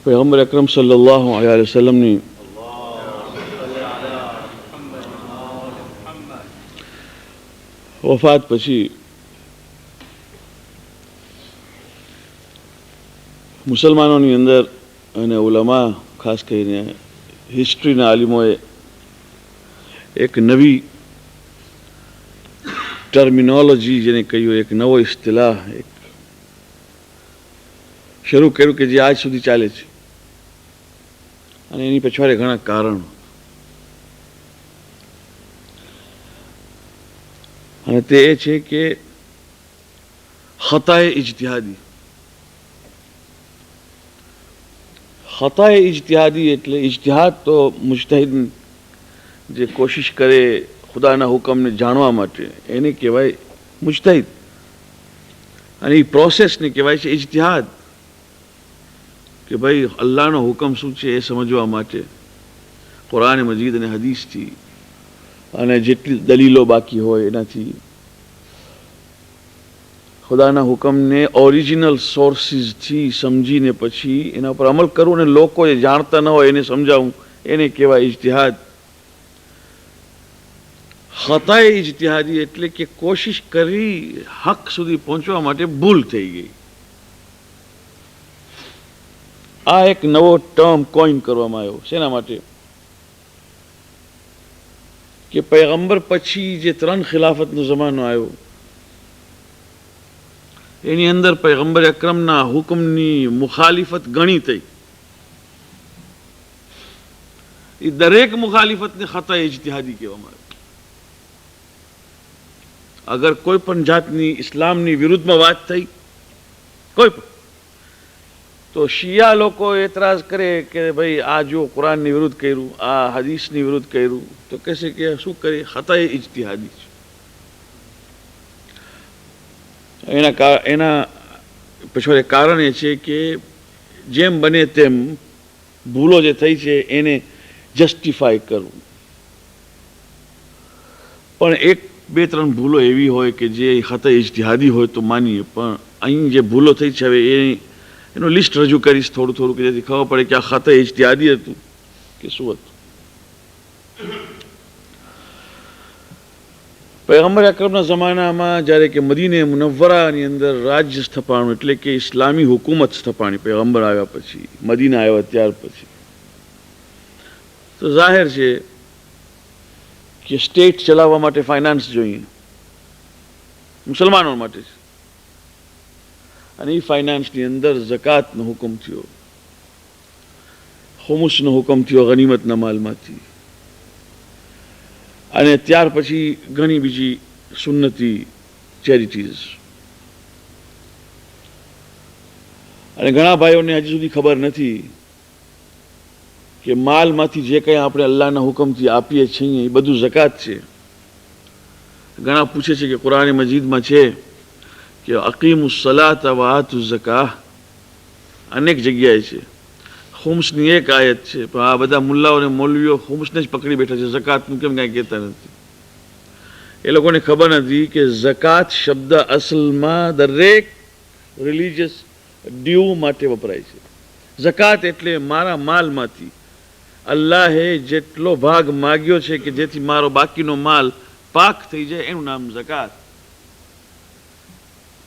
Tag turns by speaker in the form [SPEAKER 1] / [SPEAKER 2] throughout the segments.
[SPEAKER 1] पैगम्बर अकरम सल्लल्लाहु अलैहि वसल्लमની વફાત પછી મુસલમાનોની અંદર અને ઉલમા ખાસ કરીને હિસ્ટ્રીના આલિમોએ એક નવી ટર્મિનોલોજી જેને કહ્યું, એક નવો ઇસ્તિલાહ એક શરૂ કર્યું કે જે આજ સુધી ચાલે છે. અને એની પછવાડે ઘણા કારણો, અને તે એ છે કે ખતાએ ઇજ્તિહાદી. ખતાએ ઇજ્તિહાદી એટલે ઇજ્તિહાદ તો મુજતહિદ જે કોશિશ કરે ખુદાના હુકમને જાણવા માટે એને કહેવાય મુજતહિદ, અને એ પ્રોસેસને કહેવાય છે ઇજ્તિહાદ. કે ભાઈ અલ્લાહનો હુકમ શું છે એ સમજવા માટે કુરાન મજીદ અને હદીસથી અને જેટલી દલીલો બાકી હોય એનાથી ખુદાના હુકમને ઓરિજિનલ સોર્સિસથી સમજીને પછી એના પર અમલ કરવું, અને લોકો એ જાણતા ન હોય એને સમજાવવું, એને કહેવાય ઇજ્તિહાદ. ખતાએ ઇજ્તિહાદી એટલે કે કોશિશ કરી હક સુધી પહોંચવા માટે ભૂલ થઈ ગઈ. આ એક નવો ટર્મ કોઈન કરવામાં આવ્યો. શેના માટે? કે પૈગંબર પછી જે 3 ખિલાફતનો જમાનો આવ્યો એની અંદર પૈગંબર અકરમના હુકમની મુખાલિફત ઘણી થઈ. એ દરેક મુખાલિફતને ખતાએ ઇજ્તિહાદી કહેવામાં આવે. અગર કોઈ પણ જાતની ઇસ્લામની વિરુદ્ધમાં વાત થઈ, કોઈ પણ, તો શિયા લોકો એતરાજ કરે કે ભાઈ આ જો કુરાનની વિરુદ્ધ કર્યું, આ હદીસની વિરુદ્ધ કર્યું, તો કહેશે કે શું કરીએ, ખતાએ ઇજ્તિહાદી છે. એના પછવાડે કારણ એ છે કે જેમ બને તેમ ભૂલો જે થઈ છે એને જસ્ટિફાય કરવું. પણ 1-2-3 ભૂલો એવી હોય કે જે ખતાએ ઇજ્તિહાદી હોય તો માનીએ, પણ અહીં જે ભૂલો થઈ છે હવે એનું લિસ્ટ રજૂ કરીશ થોડું થોડું, કે જેથી ખબર પડે કે આ ખતાએ ઇજ્તિહાદી હતું કે શું હતું. પૈગંબર અકરમના જમાનામાં જ્યારે કે મદીને મુનવ્વરાની અંદર રાજ્ય સ્થપાણું, એટલે કે ઇસ્લામી હુકુમત સ્થપાણી પૈગંબર આવ્યા પછી, મદીના આવ્યા ત્યાર પછી, તો જાહેર છે કે સ્ટેટ ચલાવવા માટે ફાઇનાન્સ જોઈએ, મુસલમાનો માટે છે. અને એ ફાઇનાન્સની અંદર ઝકાતનો હુકમ થયો, ખુમુસનો હુકમ થયો ગનીમતના માલમાંથી, અને ત્યાર પછી ઘણી બીજી સુન્નતી ચેરિટીઝ. અને ઘણા ભાઈઓને હજી સુધી ખબર નથી કે માલમાંથી જે કંઈ આપણે અલ્લાહના હુકમથી આપીએ છીએ એ બધું ઝકાત છે. ઘણા પૂછે છે કે કુરાન મજીદમાં છે કે અકીમુસ સલાતા વ આતુઝ ઝકાહ, અનેક જગ્યાએ છે. ખુમ્સની એક આયત છે, પણ આ બધા મુલ્લાઓ અને મૌલવીઓ ખુમ્સને જ પકડી બેઠા છે, ઝકાતનું કેમ કાંઈ કહેતા નથી. એ લોકોને ખબર નથી કે ઝકાત શબ્દ અસલમાં દરેક રિલિજિયસ ડ્યુ માટે વપરાય છે. ઝકાત એટલે મારા માલમાંથી અલ્લાહે જેટલો ભાગ માગ્યો છે કે જેથી મારો બાકીનો માલ પાક થઈ જાય, એનું નામ ઝકાત.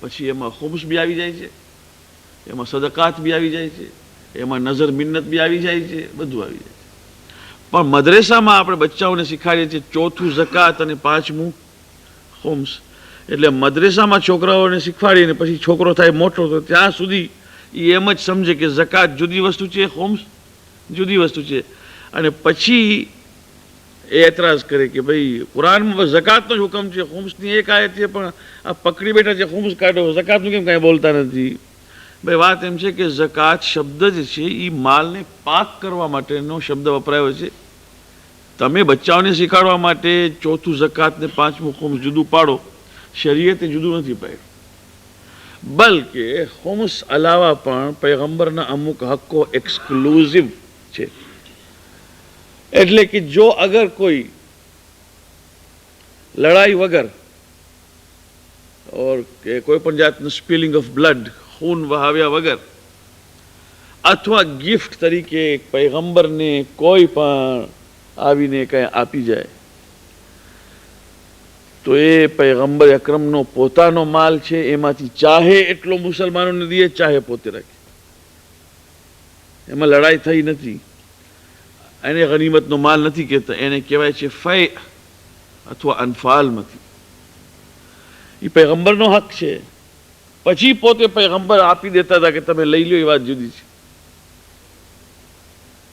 [SPEAKER 1] પછી એમાં ખુમ્સ બી આવી જાય છે, એમાં સદકાત બી આવી જાય છે, એમાં નજર મિન્નત બી આવી જાય છે, બધું આવી જાય છે. પણ મદ્રેસામાં આપણે બચ્ચાઓને શીખવાડીએ છીએ 4થું ઝકાત અને 5મું ખુમ્સ. એટલે મદ્રેસામાં છોકરાઓને શીખવાડીને પછી છોકરો થાય મોટો તો ત્યાં સુધી એ એમ જ સમજે કે ઝકાત જુદી વસ્તુ છે, ખુમ્સ જુદી વસ્તુ છે. અને પછી એ એતરાજ કરે કે ભાઈ કુરાનમાં ઝકાતનો જ હુકમ છે, ખુમ્સની એક આયત છે, પણ આ પકડી બેઠા છે ખુમ્સ કાઢો, ઝકાતનું કેમ કાંઈ બોલતા નથી. ભાઈ વાત એમ છે કે ઝકાત શબ્દ જે છે એ માલને પાક કરવા માટેનો શબ્દ વપરાયો છે. તમે બચ્ચાઓને શીખવાડવા માટે 4થું ઝકાત ને 5મું ખુમ્સ જુદું પાડો, શરીયતે જુદું નથી પાડ્યું. બલકે ખુમ્સ અલાવા પણ પૈગંબરના અમુક હક્કો એક્સક્લુઝિવ છે. એટલે કે જો અગર કોઈ લડાઈ વગર ઓર કે કોઈ પણ જાતનું સ્પિલિંગ ઓફ બ્લડ, ખૂન વહાવ્યા વગર અથવા ગિફ્ટ તરીકે પૈગંબરને કોઈ પણ આવીને કંઈ આપી જાય તો એ પૈગંબર અકરમનો પોતાનો માલ છે, એમાંથી ચાહે એટલો મુસલમાનોને દે, ચાહે પોતે રાખે. એમાં લડાઈ થઈ નથી. એને ગનીમતનો માલ નથી કહેતા, એને કહેવાય છે ફૈ અથવા અનફાલમાંથી. એ પૈગંબરનો હક છે. પછી પોતે પૈગંબર આપી દેતા હતા કે તમે લઈ લો, એ વાત જુદી છે.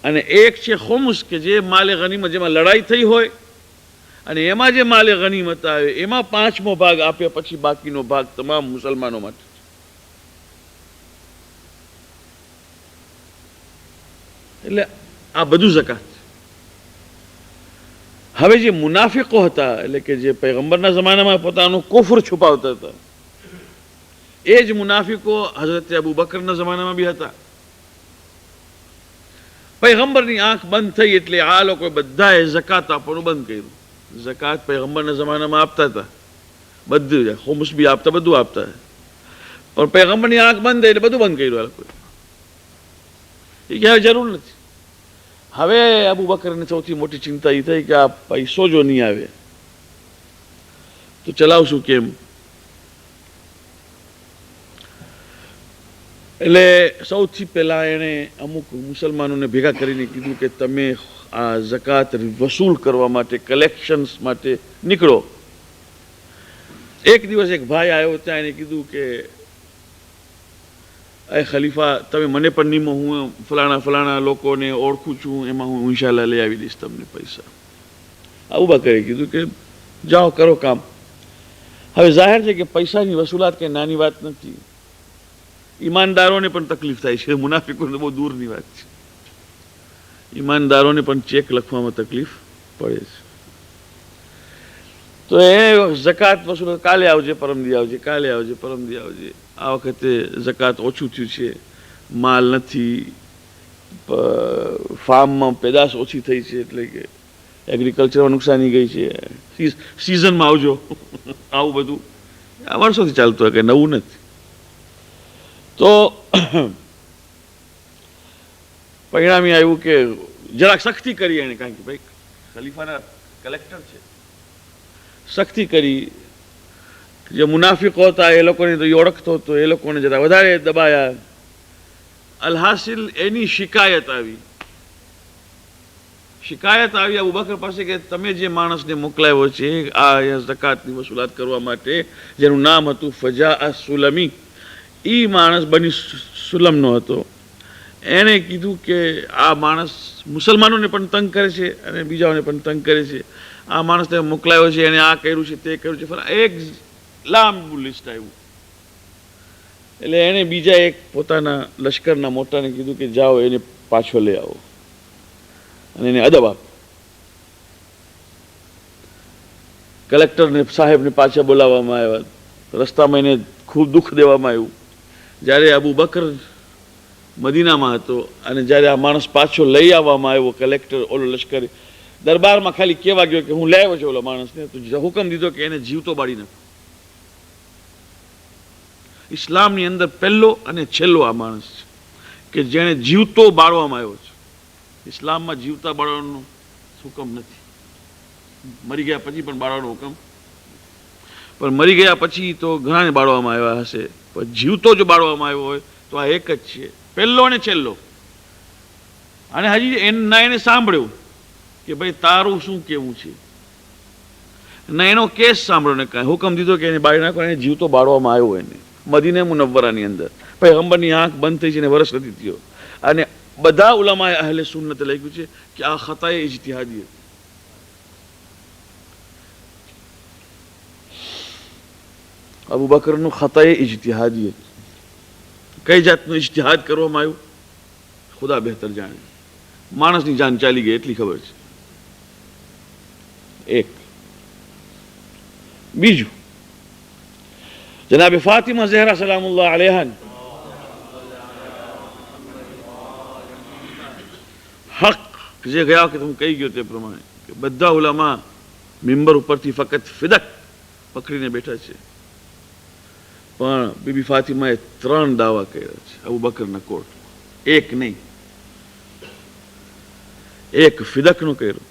[SPEAKER 1] અને એક છે ખુમ્સ કે જે માલે ગનીમત, જેમાં લડાઈ થઈ હોય અને એમાં જે માલે ગનીમત આવે એમાં 5મો ભાગ આપ્યા પછી બાકીનો ભાગ તમામ મુસલમાનો માટે. એટલે આ બધું ઝકાત. હવે જે મુનાફિકો હતા, એટલે કે જે પૈગંબરના જમાનામાં પોતાનું કુફર છુપાવતા હતા, એ જ મુનાફિકો હઝરત અબુ બકરના જમાનામાં બી હતા. પૈગંબરની આંખ બંધ થઈ એટલે આ લોકો બધાએ ઝકાત આપવાનું બંધ કર્યું. ઝકાત પૈગંબરના જમાનામાં આપતા હતા, બધું ખુમ્સ બી આપતા, બધું આપતા. પણ પૈગંબરની આંખ બંધ થઈ એટલે બધું બંધ કર્યું આ લોકોએ. એ કહેવાય જરૂર નથી. હવે અબુ બકરને સૌથી મોટી ચિંતા એ થઈ કે આ પૈસો જો નહીં આવે તો ચલાવશું કેમ. એટલે સૌથી પહેલા એણે અમુક મુસલમાનોને ભેગા કરીને કીધું કે તમે આ ઝકાત વસૂલ કરવા માટે, કલેક્શન્સ માટે નીકળો. એક દિવસ એક ભાઈ આવ્યો, ત્યાં એને કીધું કે એ ખલીફા તમે મને પણ નિમો, હું ફલાણા ફલાણા લોકોને ઓળખું છું, એમાં હું ઇન્શાલ્લાહ લઈ આવી દઈશ તમને પૈસા. અબુ બકરે કીધું કે જાઓ કરો કામ. હવે જાહેર છે કે પૈસાની વસૂલાત કંઈ નાની વાત નથી. ઈમાનદારોને પણ તકલીફ થાય છે, મુનાફિકોને બહુ દૂરની વાત છે. ઈમાનદારોને પણ ચેક લખવામાં તકલીફ પડે છે. તો એ ઝકાત વસૂલ, કાલે આવજે, પરમદી આવજે, કાલે આવજે, પરમદી આવજે. આ વખતે ઝકાત ઓછું થયું છે, માલ નથી, ફાર્મમાં પેદાશ ઓછી થઈ છે, એટલે કે એગ્રીકલ્ચરમાં નુકસાની ગઈ છે, સિઝનમાં આવજો. આવું બધું આ વર્ષોથી ચાલતું હોય, કે નવું નથી. તો પરિણામે આવ્યું કે જરાક સખ્તી કરી એને, કારણ કે ભાઈ ખલીફાના કલેક્ટર છે, સખ્તી કરી. જે મુનાફિકો હતા એ લોકોને તો એ ઓળખતો હતો, એ લોકોને જરા વધારે દબાયા. અલહાસિલ એની શિકાયત આવી અબુ બકર પાસે કે તમે જે માણસને મોકલાવ્યો છે આ ઝકાતની વસૂલાત કરવા માટે, જેનું નામ હતું ફજા સુલમી, એ માણસ બની સુલમનો હતો. એણે કીધું કે આ માણસ મુસલમાનોને પણ તંગ કરે છે અને બીજાઓને પણ તંગ કરે છે. આ માણસને મોકલાવ્યો છે, એને આ કર્યું છે, તે કર્યું છે. એક લાંબુ લિસ્ટ આવ્યું. એટલે એણે બીજા એક પોતાના લશ્કરના મોટાને કીધું કે જાઓ એને પાછો લઈ આવો અને એને અદબ આપો. કલેક્ટરને સાહેબને પાછા બોલાવવામાં આવ્યા. રસ્તામાં એને ખૂબ દુઃખ દેવામાં આવ્યું. જ્યારે અબુ બકર મદીનામાં હતો અને જ્યારે આ માણસ પાછો લઈ આવવામાં આવ્યો, કલેક્ટર ઓલો લશ્કરી દરબારમાં ખાલી કહેવા ગયો કે હું લઈ આવ્યો છું ઓલો માણસને, તો હુકમ દીધો કે એને જીવતો બાળી નાખો. ઇસ્લામની અંદર પહેલો અને છેલ્લો આ માણસ છે કે જેણે જીવતો બાળવામાં આવ્યો છે. ઇસ્લામમાં જીવતા બાળવાનો હુકમ નથી. મરી ગયા પછી પણ બાળવાનો હુકમ, પણ મરી ગયા પછી તો ઘણાને બાળવામાં આવ્યા હશે, પણ જીવતો જો બાળવામાં આવ્યો હોય તો આ એક જ છે, પહેલો અને છેલ્લો. અને હજી એને સાંભળ્યું કે ભાઈ તારું શું કેવું છે, ના એનો કેસ સાંભળ્યો ને કાંઈ હુકમ દીધો કે એને બાળી નાખો. એને જીવતો બાળવામાં આવ્યો એને મદીને મુનવ્વરાની અંદર. પૈગંબરની આંખ બંધ થઈ છે ને વર્ષ નથી થયો. અને બધા ઉલમાએ અહલે સુન્નતે લખ્યું છે કે આ ખતાએ ઇજ્તિહાદી હતી. અબુ બકરનું ખતાએ ઇજ્તિહાદી હતું. કઈ જાતનું ઇજ્તિહાદ કરવામાં આવ્યું ખુદા બહેતર જાણે. માણસની જાન ચાલી ગઈ એટલી ખબર છે. એક બીજું, જનાબે ફાતિમા ઝહરા સલામુલ્લાહ અલૈહા હક જે ગયા વખતે હું કહી ગયો તે પ્રમાણે કે બધા ઉલમા મિંબર ઉપરથી ફક્ત ફિદક પકડીને બેઠા છે, પણ બીબી ફાતિમાએ 3 દાવા કર્યા છે અબુ બકરના કોર્ટમાં. એક નહીં, એક ફિદકનો કર્યો,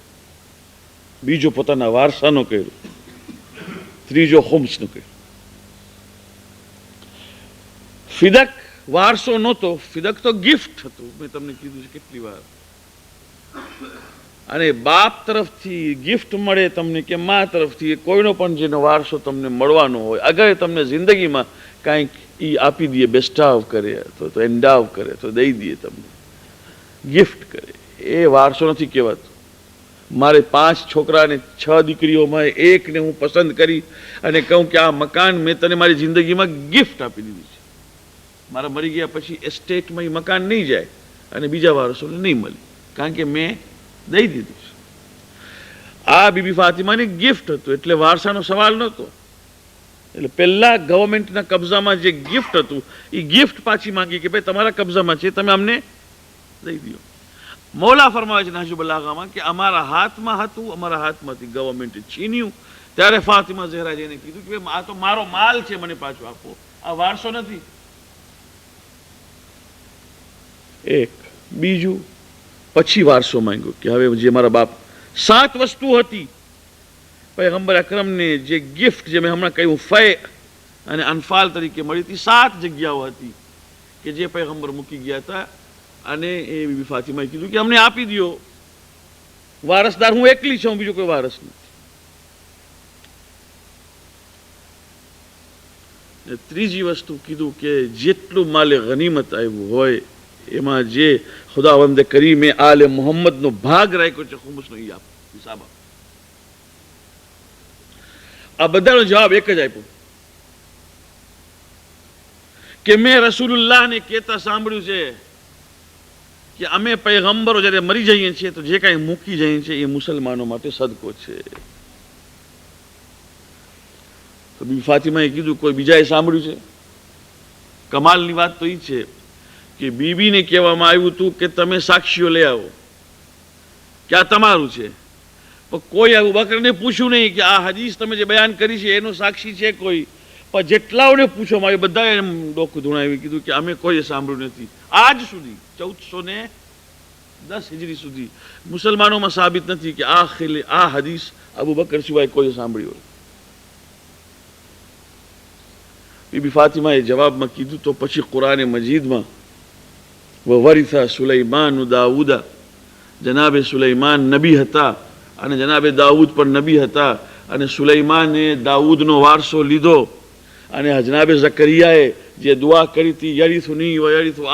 [SPEAKER 1] બીજો પોતાના વારસાનો કર્યો, ત્રીજો હોમ્સનો કર્યો. ફિદક વારસો નહોતો, ફિદક તો ગિફ્ટ હતું. મેં તમને કીધું છે કેટલી વાર. અને બાપ તરફથી ગિફ્ટ મળે તમને કે મા તરફથી, કોઈનો પણ જેનો વારસો તમને મળવાનો હોય, અગર તમને જિંદગીમાં કાંઈક એ આપી દે, બેસ્ટાવ કરે તો એન્ડાવ કરે તો દઈ દે, તમને ગિફ્ટ કરે, એ વારસો નથી કહેવાતો. મારે 5 છોકરા અને 6 દીકરીઓમાં એકને હું પસંદ કરી અને કહું કે આ મકાન મેં તને મારી જિંદગીમાં ગિફ્ટ આપી દીધું છે, મારા મરી ગયા પછી એસ્ટેટમાં એ મકાન નહીં જાય અને બીજા વારસોને નહીં મળે, કારણ કે મેં દઈ દીધું છે. આ બીબી ફાતિમાની ગિફ્ટ હતું, એટલે વારસાનો સવાલ નહોતો. એટલે પહેલા ગવર્મેન્ટના કબજામાં જે ગિફ્ટ હતું એ ગિફ્ટ પાછી માંગી કે ભાઈ તમારા કબજામાં છે, તમે અમને દઈ દો. મૌલા ફરમાવે છે નહજુલ બલાગામાં કે અમારા હાથમાં હતું, અમારા હાથમાંથી ગવર્મેન્ટે છીન્યું. ત્યારે ફાતિમા ઝહરા જઈને કીધું કે આ તો મારો માલ છે, મને પાછો આપો, આ વારસો નથી. એક બીજું પછી વારસો માંગ્યો કે હવે જે મારા બાપ 7 વસ્તુ હતી પૈગંબર અકરમને જે ગિફ્ટ, જે મેં હમણાં કહ્યું ફય અને અનફાલ તરીકે મળી હતી, 7 જગ્યાઓ હતી કે જે પૈગંબર મૂકી ગયા હતા. અને એ બીબી ફાતિમાએ કીધું કે અમને આપી દો, વારસદાર હું એકલી છું, બીજો કોઈ વારસ નથી. ત્રીજી વસ્તુ કીધું કે જેટલું માલે ગનીમત આવ્યું હોય એમાં જે ખુદાવંદ કરીમે આલે મોહમ્મદનો ભાગ રાખ્યો છે ખુમસનો ઈ આપ હિસાબ. આ બધાનો જવાબ એક જ આપ્યો કે મેં રસૂલુલ્લાહને કહેતા સાંભળ્યું છે કે અમે પૈગંબરો જ્યારે મરી જઈએ છીએ તો જે કાંઈ મૂકી જઈએ છીએ એ મુસલમાનો માટે સદકો છે. તો બીબી ફાતિમાએ કીધું કોઈ બીજાએ સાંભળ્યું છે? કમાલની વાત તો એ છે કે બીબીને કહેવામાં આવ્યું હતું કે તમે સાક્ષીઓ લઈ આવો કે આ તમારું છે, પણ કોઈ અબુ બકરને પૂછ્યું નહીં કે આ હદીસ તમે જે બયાન કરી છે એનો સાક્ષી છે કોઈ. પણ જેટલાઓને પૂછવામાં આવ્યું બધાએ એમ ડોકું ધૂણાવી કીધું કે અમે કોઈએ સાંભળ્યું નથી. આજ સુધી 1410 હિજરી સુધી મુસલમાનોમાં સાબિત નથી કે આ હદીસ અબુ બકર સિવાય કોઈએ સાંભળ્યું હોય. બીબી ફાતિમાએ જવાબમાં કીધું તો પછી કુરાને મજીદમાં વવરિથા સુલૈમાન દાઉદા, જનાબે સુલૈમાન નબી હતા અને જનાબે દાઉદ પણ નબી હતા, અને સુલૈમાને દાઉદનો વારસો લીધો અને જનાબે ઝકરિયાએ જે દુઆ કરી હતી યરિથુની વ યરિથુ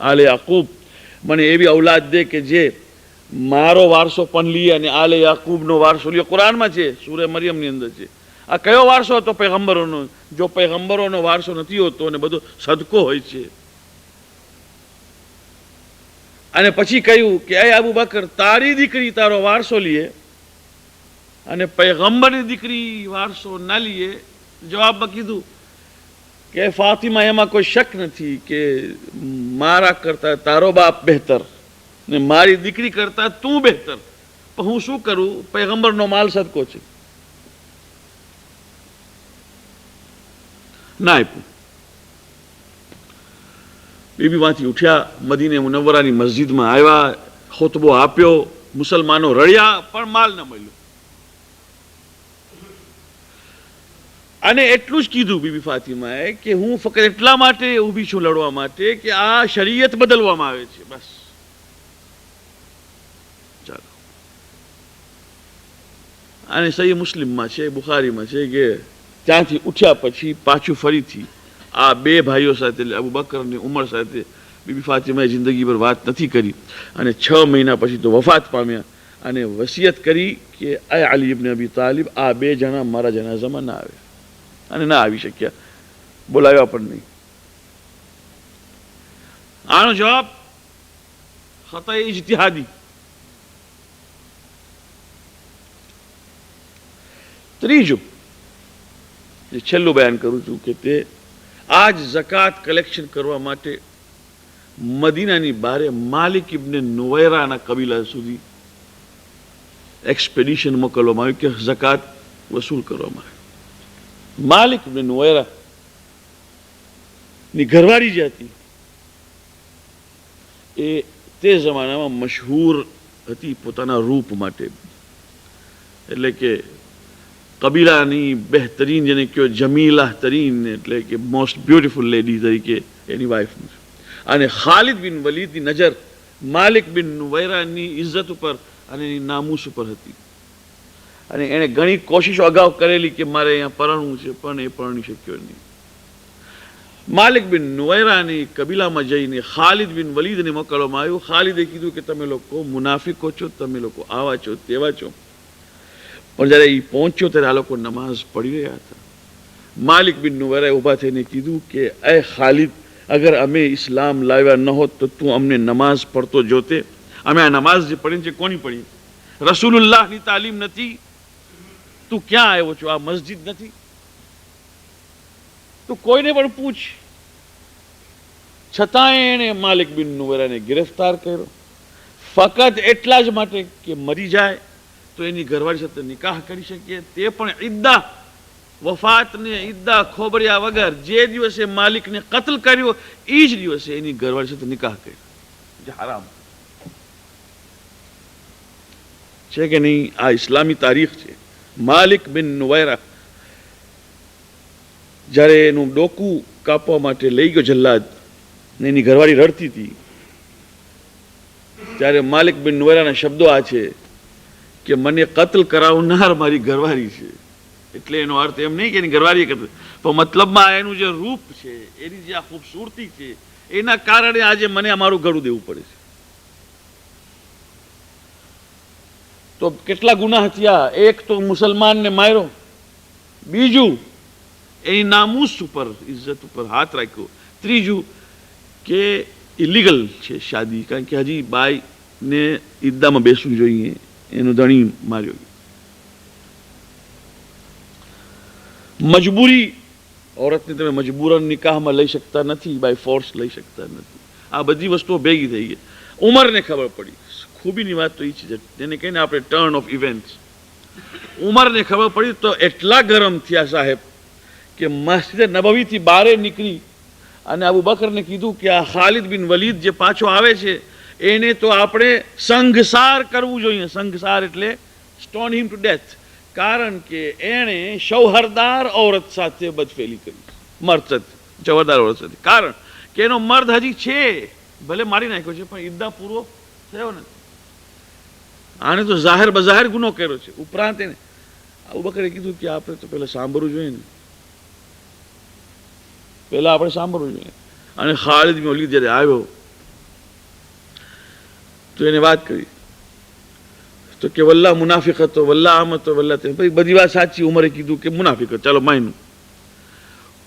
[SPEAKER 1] આલે યાકૂબ, મને એવી ઔલાદ દે કે જે મારો વારસો પણ લે અને આલે યાકૂબનો વારસો લે. કુરાનમાં છે, સૂરે મરિયમની અંદર છે. આ કયો વારસો હતો? પૈગંબરોનો. જો પૈગંબરોનો વારસો નથી હોતો અને બધો સદકો હોય છે. અને પછી કહ્યું કે એ અબુ બકર તારી દીકરી તારો વારસો લે અને પૈગંબરની દીકરી વારસો ન લે. જવાબમાં કીધું કે ફાતિમા એમાં કોઈ શક નથી કે મારા કરતા તારો બાપ બહેતર ને મારી દીકરી કરતા તું બહેતર, પણ હું શું કરું, પૈગંબરનો માલ સદકો છે. ના આપ્યું. બીબીમાંથી ઉઠ્યા, મદીને મુનવ્વરાની મસ્જિદમાં આવ્યા, ખુતબો આપ્યો, મુસલમાનો રડ્યા પણ માલ ન મળ્યો. અને એટલું જ કીધું બીબી ફાતિમાએ કે હું ફક્ત એટલા માટે ઊભી છું લડવા માટે કે આ શરીયત બદલવામાં આવે છે, બસ. ચાલો. અને સહી મુસ્લિમમાં છે, બુખારીમાં છે કે ત્યાંથી ઉઠ્યા પછી પાછું ફરીથી આ 2 ભાઈઓ સાથે અબુ બકર અને ઉમર સાથે બીબી ફાતિમાએ જિંદગીભર વાત નથી કરી અને 6 મહિના પછી તો વફાત પામ્યા અને વસિયત કરી કે અય અલી ઇબ્ન અબી તાલિબ આ 2 જણા મારા જનાઝામાં ના આવે, અને ના આવી શક્યા, બોલાવ્યા પણ નહીં. આનો જવાબ ખતા ઇજ્તિહાદી. ત્રીજું જે છેલ્લું બયાન કરું છું કે તે આજ ઝકાત કલેક્શન કરવા માટે મદીનાની બહારે માલિક ઇબ્ન નુવૈરાના કબીલા સુધી એક્સપેડિશન મોકલવામાં આવ્યું કે ઝકાત વસૂલ કરવામાં આવે. માલિક ઇબ્ન નુવૈરા ની ઘરવાળી જે હતી એ તે જમાનામાં મશહૂર હતી પોતાના રૂપ માટે, એટલે કે કબીલાની બહેતરીન, જેને કહો જમીલા તરીન, એટલે કે મોસ્ટ બ્યુટિફુલ લેડી તરીકે એની વાઇફ. અને ખાલિદ બિન વલીદની નજર માલિક બિન નુવૈરાની ઇજ્જત ઉપર અને એની નામૂસ ઉપર હતી. અને એણે ઘણી કોશિશો અગાઉ કરેલી કે મારે અહીંયા પરણવું છે, પણ એ પરણી શક્યો નહીં. માલિક બિન નુવૈરાની કબીલામાં જઈને ખાલિદ બિન વલીદને મોકલવામાં આવ્યું. ખાલિદે કીધું કે તમે લોકો મુનાફિકો છો, તમે લોકો આવા છો તેવા છો. પણ જ્યારે એ પહોંચ્યો ત્યારે આ લોકો નમાઝ પડી રહ્યા હતા. માલિક બિન નુવૈરાએ ઊભા થઈને કીધું કે એ ખાલિદ, અગર અમે ઇસ્લામ લાવ્યા ન હોત તો તું અમને નમાઝ પડતો જોતે. અમે આ નમાઝ જે પડી છે કોની પડી? રસૂલુલ્લાહની તાલીમ નથી. તું ક્યાં આવ્યો છો? આ મસ્જિદ નથી. તું કોઈને પણ પૂછ. છતાંય એણે માલિક બિન નુવૈરાને ગિરફ્તાર કર્યો ફક્ત એટલા જ માટે કે મરી જાય તો એની ઘરવાળી સાથે નિકાહ કરી શકીએ, તે પણ ઇદ્દા વફાતને ઇદ્દા ખોબર્યા વગર. જે દિવસે માલિકને કત્લ કર્યો એ જ દિવસે એની ઘરવાળી સાથે નિકાહ કર્યો, જે હરામ છે કે નહીં? આ ઇસ્લામી તારીખ છે. માલિક બિન નુવૈરા જ્યારે એનું ડોકું કાપવા માટે લઈ ગયો જલ્લાદ ને એની ઘરવાળી રડતી હતી, ત્યારે માલિક બિન નુવૈરાના શબ્દો આ છે કે મને કત્લ કરાવનાર મારી ઘરવાળી છે. એટલે એનો અર્થ એમ નહીં કે એની ઘરવાળી કત્લ, પણ મતલબમાં એનું જે રૂપ છે, એની જે આ ખૂબસૂરતી છે, એના કારણે આજે મને અમારું ગળું દેવું પડે છે. તો કેટલા ગુનાહ થયા? એક તો મુસલમાનને માર્યો, બીજું એની નામૂસ ઉપર, ઇજ્જત ઉપર હાથ રાખ્યો, ત્રીજું કે ઇલીગલ છે શાદી, કારણ કે હજી બાઈને ઈદ્દામાં બેસવું જોઈએ, એનો ધણી માર્યો. મજબૂરી, औरतને તમે મજબૂરન નિકાહમાં લઈ શકતા નથી, બાય ફોર્સ લઈ શકતા નથી. આ બધી વસ્તુઓ ભેગી થઈ ગઈ. ઉમરને ખબર પડી. ખૂબીની વાત તો એ છે, જેને કહીને આપણે ટર્ન ઓફ ઇવેન્ટ્સ. ઉમરને ખબર પડી તો એટલા ગરમ થયા સાહેબ કે મસ્જિદ નબવીથી બહાર નીકળી અને અબુ બકરને કીધું કે આ ખાલિદ બિન વલીદ જે પાછો આવે છે એને તો આપણે સંઘસાર કરવું જોઈએ. સંઘસાર એટલે સ્ટોન હિમ ટુ ડેથ, કારણ કે એણે શૌહરદાર औरत સાથે બદફેલી કરી. મર્દ શૌહરદાર औरत સાથે, કારણ કે એનો મર્દ હજી છે, ભલે મારી નાખ્યો છે પણ ઈદ્દા પૂરો થયો નથી. આને તો જાહેર બજાહેર ગુનો કર્યો છે. ઉપરાંત એને અબુ બકરે કીધું કે આપણે તો પહેલા સાંભળવું જોઈએ ને, પહેલા આપણે સાંભળવું જોઈએ. અને ખાલિદ બિન વલીદ જ્યારે આવ્યો તો એને વાત કરી તો કે વલ્લાહ મુનાફિક હતો, વલ્લાહ આમ હતો, વલ્લાહ તે. બધી વાત સાચી. ઉમરે કીધું કે મુનાફિક હતો, ચાલો માન્યું.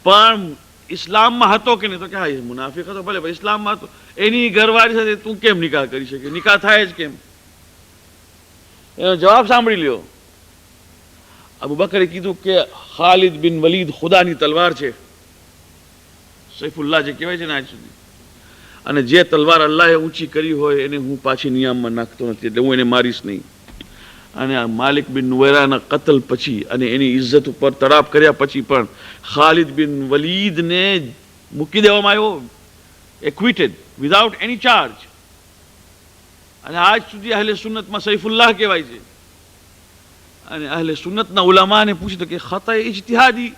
[SPEAKER 1] પણ ઇસ્લામમાં હતો કે નહીં? તો કે હા મુનાફિક હતો, ભલે ઇસ્લામમાં હતો. એની ઘરવાળી સાથે તું કેમ નિકાહ કરી શકે? નિકાહ થાય જ કેમ? એનો જવાબ સાંભળી લ્યો. અબુ બકરે કીધું કે ખાલિદ બિન વલીદ ખુદાની તલવાર છે, સૈફુલ્લાહ જે કહેવાય છે ને આજ સુધી, અને જે તલવાર અલ્લાહે ઊંચી કરી હોય એને હું પાછી નિયામમાં નાખતો નથી, એટલે હું એને મારીશ નહીં. અને આ માલિક બિન નુવૈરાના કતલ પછી અને એની ઇજ્જત ઉપર તડાપ કર્યા પછી પણ ખાલિદ બિન વલીદને મૂકી દેવામાં આવ્યો, એક્વિટેડ વિધાઉટ એની ચાર્જ. અને આજ સુધી અહલે સુન્નતમાં સૈફુલ્લાહ કહેવાય છે. અને અહલે સુન્નતના ઉલામાને પૂછ્યું કે ખતાએ ઇજ્તિહાદી,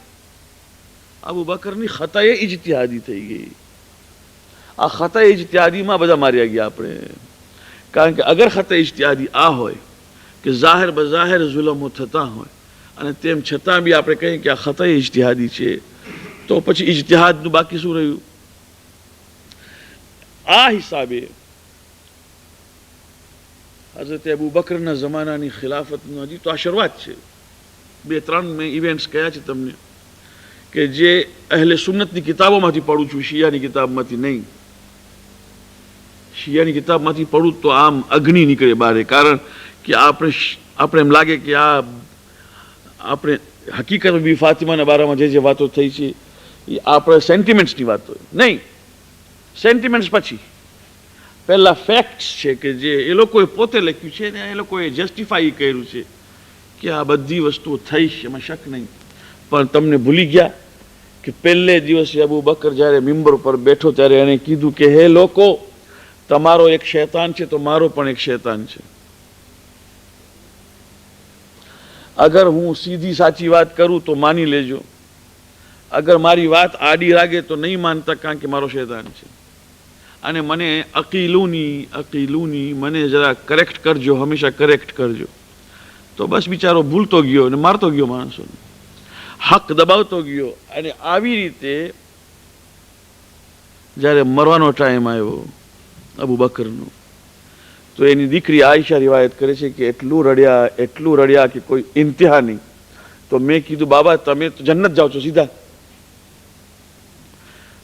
[SPEAKER 1] અબુ બકરની ખતાએ ઇજ્તિહાદી થઈ ગઈ. આ ખતાએ ઇજ્તિહાદીમાં બધા માર્યા ગયા આપણે. કારણ કે અગર ખતાએ ઇજ્તિહાદી આ હોય કે જાહેર બજાહેર જુલમો થતા હોય અને તેમ છતાં બી આપણે કહીએ કે આ ખતાએ ઇજ્તિહાદી છે, તો પછી ઇજ્તિહાદનું બાકી શું રહ્યું? આ હિસાબે હઝરત અબુ બકરના જમાનાની ખિલાફતનું હજી તો આ શરૂઆત છે. 2-3 મેં ઇવેન્ટ્સ કયા છે તમને કે જે અહેલે સુન્નતની કિતાબોમાંથી પડું છું, શિયાની કિતાબમાંથી નહીં. શિયાની કિતાબમાંથી પડું તો આમ અગ્નિ નીકળે બારે, કારણ કે આપણે એમ લાગે કે આ આપણે હકીકત બી ફાતિમાના બારામાં જે વાતો થઈ છે એ આપણે સેન્ટિમેન્ટ્સની વાતો નહીં. સેન્ટિમેન્ટ્સ પછી પહેલા ફેક્ટ્સ છે કે જે એ લોકોએ પોતે લખ્યું છે ને એ લોકોએ જસ્ટિફાઈ કર્યું છે કે આ બધી વસ્તુઓ થઈ છે, એમાં શક નહીં. પણ તમને ભૂલી ગયા કે પહેલે દિવસે અબુ બકર જ્યારે મિંબર ઉપર બેઠો ત્યારે એણે કીધું કે હે લોકો, તમારો એક શૈતાન છે તો મારો પણ એક શૈતાન છે. અગર હું સીધી સાચી વાત કરું તો માની લેજો, અગર મારી વાત આડી લાગે તો નહીં માનતા, કારણ કે મારો શૈતાન છે. અને મને અકીલુની મને જરા કરેક્ટ કરજો, હંમેશા કરેક્ટ કરજો. તો બસ બિચારો ભૂલતો ગયો અને મારતો ગયો માણસોને, હક દબાવતો ગયો. અને આવી રીતે જ્યારે મરવાનો ટાઈમ આવ્યો અબુ બકરનો, તો એની દીકરી આયશા રિવાયત કરે છે કે એટલું રડ્યા કે કોઈ ઇન્તહા નહીં. તો મેં કીધું, બાબા તમે તો જન્નત જાઓ છો સીધા.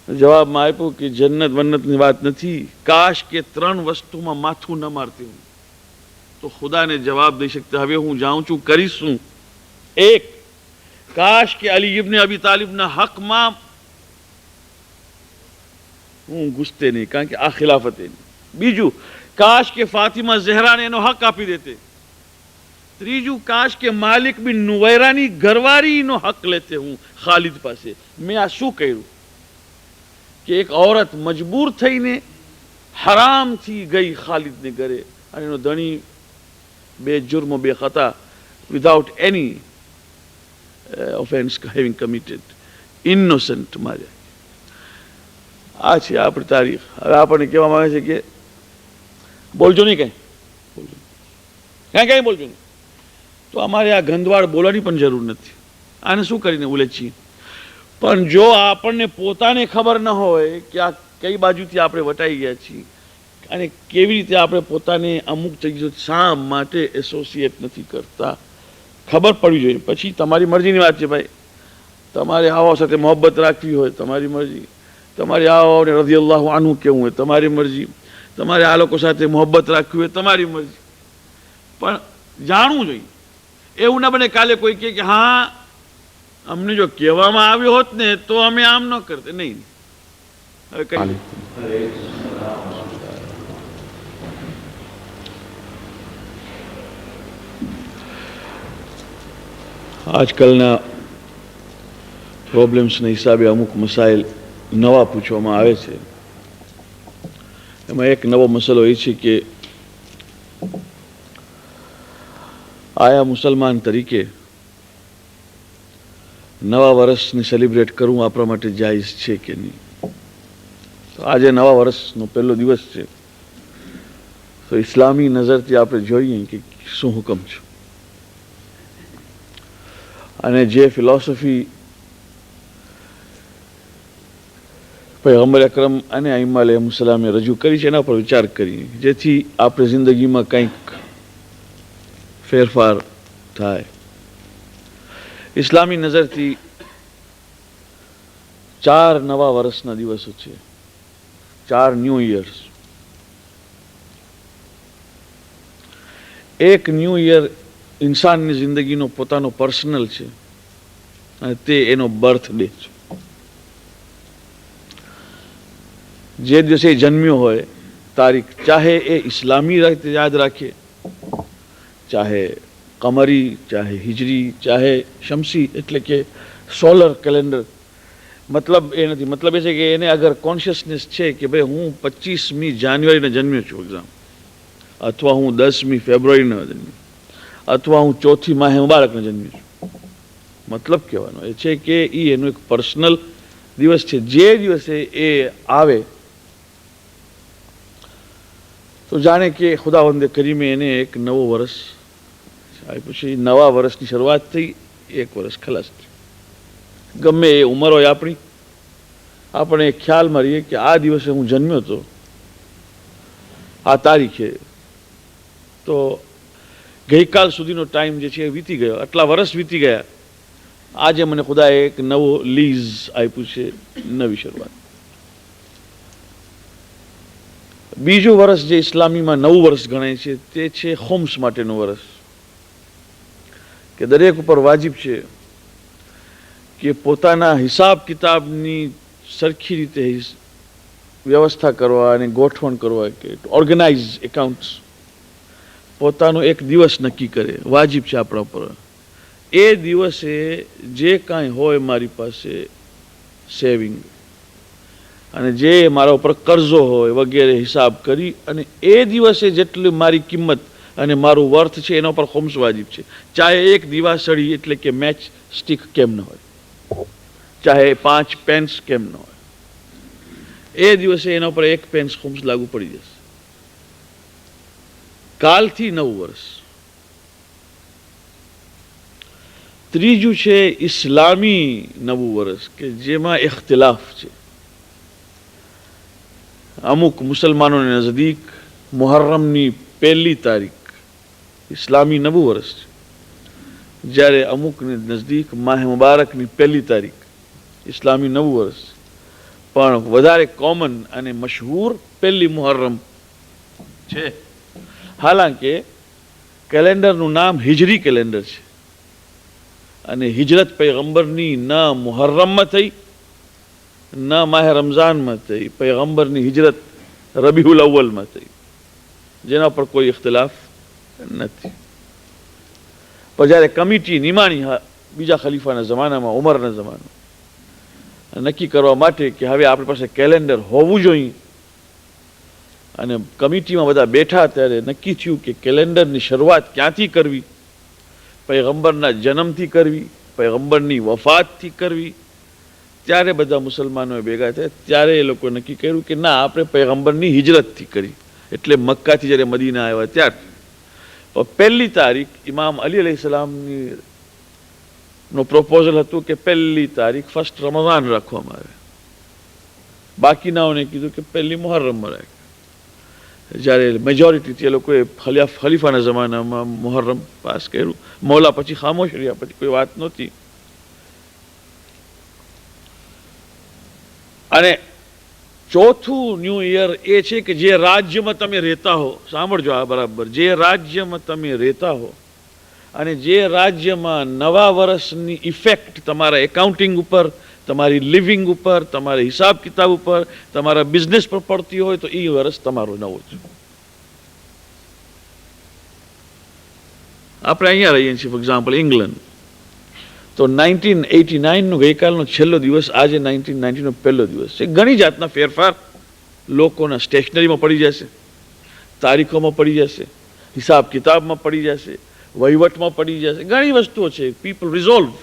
[SPEAKER 1] જવાબમાં આપ્યું કે જન્નત વન્નતની વાત નથી, કાશ કે 3 વસ્તુમાં માથું ન મારતી હું તો ખુદાને જવાબ દઈ શકતા. હવે હું જાઉં છું, કરીશ શું? 1, કાશ કે અલી ઇબ્ન અબી તાલિબના હકમાં હું ઘૂસતે નહીં, કારણ કે આ ખિલાફત એની. 2, કાશ કે ફાતિમા ઝહરાને એનો હક આપી દેતે. 3, કાશ કે માલિક બિન નુવૈરાની ઘરવાળીનો હક લેતે હું ખાલિદ પાસે. મેં આ શું કર્યું કે એક औरत મજબૂર થઈને હરામથી ગઈ ખાલિદને ઘરે, અને એનો ધણી બે જુર્મ બે ખતા, without any offence having committed, innocent માર્યા. આ છે આપણી તારીખ. હવે આપણને કહેવામાં આવે છે કે બોલજો નહીં, કઈ બોલજો નહીં. તો અમારે આ ગંદવાડ બોલવાની પણ જરૂર નથી. આને શું કરીને ઉલેચીએ? પણ જો આપણને પોતાને ખબર ન હોય કે આ કઈ બાજુથી આપણે વટાઈ ગયા છીએ અને કેવી રીતે આપણે પોતાને અમુક જગ્યાએ શા માટે એસોસિએટ નથી કરતા, ખબર પડવી જોઈએ. પછી તમારી મરજીની વાત છે ભાઈ. તમારે આવા સાથે મોહબ્બત રાખવી હોય તમારી મરજી, તમારે આવાને રઝિયલ્લાહુ અન્હુ કહેવું હોય તમારી મરજી, તમારે આ લોકો સાથે મોહબ્બત રાખવી હોય તમારી મરજી. પણ જાણવું જોઈએ. એવું ના બને કાલે કોઈ કહે કે હા અમને જો કહેવામાં આવ્યો હોત ને તો અમે આમ ન કરતે. નહીં. હવે કઈ આજકાલના પ્રોબ્લેમ્સના હિસાબે અમુક મસાઇલ નવા પૂછવામાં આવે છે. એમાં એક નવો મસલો એ છે કે આયા મુસલમાન તરીકે નવા વર્ષને સેલિબ્રેટ કરવું આપણા માટે જાયઝ છે કે નહીં? તો આજે નવા વર્ષનો પહેલો દિવસ છે, તો ઇસ્લામી નજરથી આપણે જોઈએ કે શું હુકમ છે. અને જે ફિલોસોફી પૈગંબર અકરમ અને અઈમ્મા અલૈહિસ્સલામે રજૂ કરી છે એના પર વિચાર કરીએ, જેથી આપણે જિંદગીમાં કંઈક ફેરફાર થાય. ઇસ્લામી નજરથી 4 નવા વર્ષના દિવસો છે, 4 ન્યૂ યર્સ. એક ન્યૂ યર ઇન્સાનની જિંદગીનો પોતાનો પર્સનલ છે અને તે એનો બર્થડે છે. જે દિવસે જન્મ્યો હોય તારીખ, ચાહે એ ઇસ્લામી રીતે યાદ રાખે, ચાહે કમરી, ચાહે હિજરી, ચાહે શમસી એટલે કે સોલર કેલેન્ડર. મતલબ એ નથી, મતલબ એ છે કે એને અગર કોન્શિયસનેસ છે કે ભાઈ હું 25મી જાન્યુઆરીને જન્મ્યો છું એક્ઝામ, અથવા હું 10મી ફેબ્રુઆરીને જન્મ્યો, અથવા હું 4થી માહે મુબારકને જન્મ્યો છું. મતલબ કહેવાનો એ છે કે એ એનો એક પર્સનલ દિવસ છે. જે દિવસે એ આવે તો જાણે કે ખુદાવંદે કરીમે એને એક નવો વર્ષ પછી નવા વર્ષની શરૂઆત થઈ, 1 વર્ષ ખલાસ થઈ. ગમે એ ઉંમર હોય આપણી, આપણે ખ્યાલમાં રહીએ કે આ દિવસે હું જન્મ્યો હતો, આ તારીખે, તો ગઈકાલ સુધીનો ટાઈમ જે છે એ વીતી ગયો, આટલા વર્ષ વીતી ગયા. આજે મને ખુદાએ એક નવો લીઝ આપ્યું છે, નવી શરૂઆત. બીજું વર્ષ જે ઇસ્લામીમાં નવું વર્ષ ગણાય છે તે છે ખુમ્સ માટેનું વર્ષ, કે દરેક ઉપર વાજિબ છે કે પોતાના હિસાબ કિતાબની સરખી રીતે વ્યવસ્થા કરવા અને ગોઠવણ કરવા, કે ઓર્ગેનાઇઝ એકાઉન્ટ્સ, પોતાનો એક દિવસ નક્કી કરે. વાજિબ છે આપણા ઉપર. એ દિવસે જે કાંઈ હોય મારી પાસે સેવિંગ, અને જે મારા ઉપર કર્જો હોય વગેરે હિસાબ કરી અને એ દિવસે જેટલી મારી કિંમત અને મારું વર્થ છે એના ઉપર ખુમ્સ વાજિબ છે. ચાહે એક દિવાસળી એટલે કે મેચ સ્ટીક કેમ ન હોય, ચાહે 5 પેન્સ કેમ ન હોય, એ દિવસે એના ઉપર 1 પેન્સ ખુમ્સ લાગુ પડી જશે. કાલથી 9 વર્ષ. ત્રીજું છે ઇસ્લામી નવું વર્ષ કે જેમાં ઇખ્તિલાફ છે. અમુક મુસલમાનોને નજદીક મુહર્રમની 1લી તારીખ ઇસ્લામી નવું વર્ષ છે, જ્યારે અમુકને નજદીક માહ મુબારકની 1લી તારીખ ઇસ્લામી નવું વર્ષ. પણ વધારે કોમન અને મશહૂર 1લી મુહર્રમ છે. હાલાંકે કેલેન્ડરનું નામ હિજરી કેલેન્ડર છે અને હિજરત પૈગંબરની ન મુહર્રમમાં થઈ ન માહ રમઝાનમાં થઈ, પૈગંબરની હિજરત રબીઉલ અવ્વલમાં થઈ, જેના પર કોઈ ઇખ્તિલાફ નથી. પણ જ્યારે કમિટી નિમાણી બીજા ખલીફાના જમાનામાં, ઉમરના જમાનામાં, નક્કી કરવા માટે કે હવે આપણી પાસે કેલેન્ડર હોવું જોઈએ, અને કમિટીમાં બધા બેઠા ત્યારે નક્કી થયું કે કેલેન્ડરની શરૂઆત ક્યાંથી કરવી? પૈગંબરના જન્મથી કરવી, પૈગંબરની વફાતથી કરવી. ત્યારે બધા મુસલમાનો ભેગા થયા, ત્યારે એ લોકો નક્કી કર્યું કે ના, આપણે પૈગંબરની હિજરતથી કરી. એટલે મક્કાથી જ્યારે મદીના આવ્યા ત્યારથી 1લી તારીખ ઇમામ અલી અલૈહિસ્સલામની નો પ્રોપોઝલ હતું કે 1લી તારીખ 1st રમઝાન રાખવામાં આવે. બાકીનાઓને કીધું કે 1લી મુહર્રમમાં રાખે. જ્યારે મેજોરિટી એ લોકોએ ખલીફાના જમાનામાં મુહર્રમ પાસ કર્યું. મૌલા પછી ખામોશ રહ્યા, પછી કોઈ વાત નહોતી. અને ચોથું ન્યૂ યર એ છે કે જે રાજ્યમાં તમે રહેતા હો, સાંભળજો આ બરાબર, જે રાજ્યમાં તમે રહેતા હો અને જે રાજ્યમાં નવા વર્ષની ઇફેક્ટ તમારા એકાઉન્ટિંગ ઉપર, તમારી લિવિંગ ઉપર, તમારા હિસાબ કિતાબ ઉપર, તમારા બિઝનેસ પર પડતી હોય તો એ વર્ષ તમારો નવો છે. આપણે અહીંયા રહીએ છીએ, ફોર એક્ઝામ્પલ ઇંગ્લેન્ડ, તો 1989નો ગઈકાલનો છેલ્લો દિવસ આજે 1990નો પહેલો દિવસ છે. ઘણી જાતના ફેરફાર લોકોના સ્ટેશનરીમાં પડી જશે, તારીખોમાં પડી જશે, હિસાબ કિતાબમાં પડી જશે, વહીવટમાં પડી જશે. ઘણી વસ્તુઓ છે. પીપલ રિઝોલ્વ,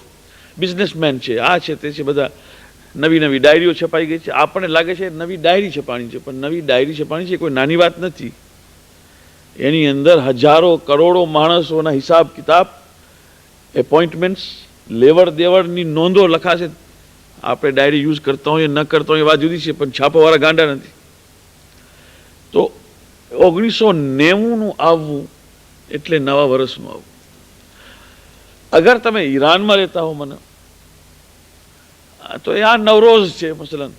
[SPEAKER 1] બિઝનેસમેન છે, આ છે, તે છે, બધા નવી નવી ડાયરીઓ છપાઈ ગઈ છે. આપણને લાગે છે નવી ડાયરી છપાણી છે, પણ નવી ડાયરી છપાણી છે કોઈ નાની વાત નથી. એની અંદર હજારો કરોડો માણસોના હિસાબ કિતાબ, એપોઇન્ટમેન્ટ્સ, લેવડ દેવડની નોંધો લખાશે. આપણે ડાયરી યુઝ કરતા હોઈએ ન કરતા હોઈએ વાત જુદી છે, પણ છાપાવાળા ગાંડા નથી. તો 1990નું આવવું એટલે નવા વર્ષનું આવવું. અગર તમે ઈરાનમાં રહેતા હો મને તો આ નવરોઝ છે મસલન,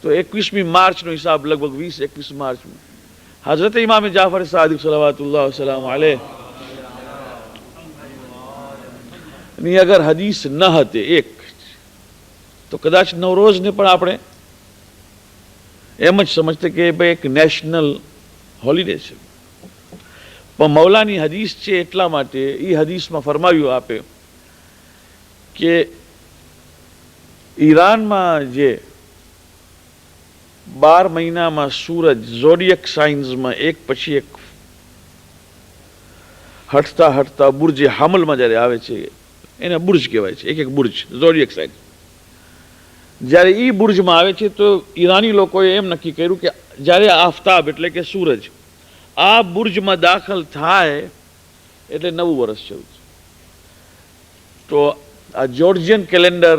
[SPEAKER 1] તો 21મી માર્ચનો હિસાબ લગભગ 20-21 માર્ચમાં હઝરત ઇમામ જાફર સાદિક સલાવતુલ્લાહ વસલામ અલૈહ ની અગર હદીસ ન હતે એક, તો કદાચ નવરોઝને પણ આપણે એમ જ સમજતે કે ભાઈ એક નેશનલ હોલિડે છે. પણ મૌલાની હદીસ છે એટલા માટે એ હદીસમાં ફરમાવ્યું આપે કે ઈરાનમાં જે 12 મહિનામાં સૂરજ ઝોડિયક સાઇન્સમાં એક પછી એક હટતા હટતા બુર્જે હામલમાં જ્યારે આવે છે, એને બુર્જ કહેવાય છે, એક એક બુર્જ ઝોડિયક સાઇન્સ. જ્યારે એ બુર્જમાં આવે છે તો ઈરાની લોકોએ એમ નક્કી કર્યું કે જ્યારે આફતાબ એટલે કે સૂરજ આ બુર્જમાં દાખલ થાય એટલે નવું વર્ષ શરૂ છે. તો આ જોર્જિયન કેલેન્ડર